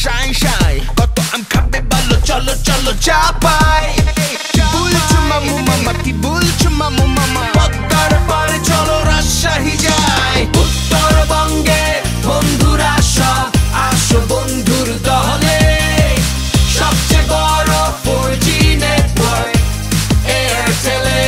শাই শাই কত আম খাবে বলো চলো চলো চাপাই বলছো মামু মামা কি বলছো মামু মামা পদ্মার পারে চলো রাজশাহী যাই উত্তরবঙ্গে বন্ধুরা সব আসো বন্ধুর দহলে সবচেয়ে বড় 4G নেটওয়ার্ক এয়ারটেলে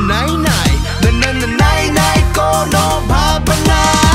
নাই নাই নাই নাই নাই নাই কোনো ভাবনা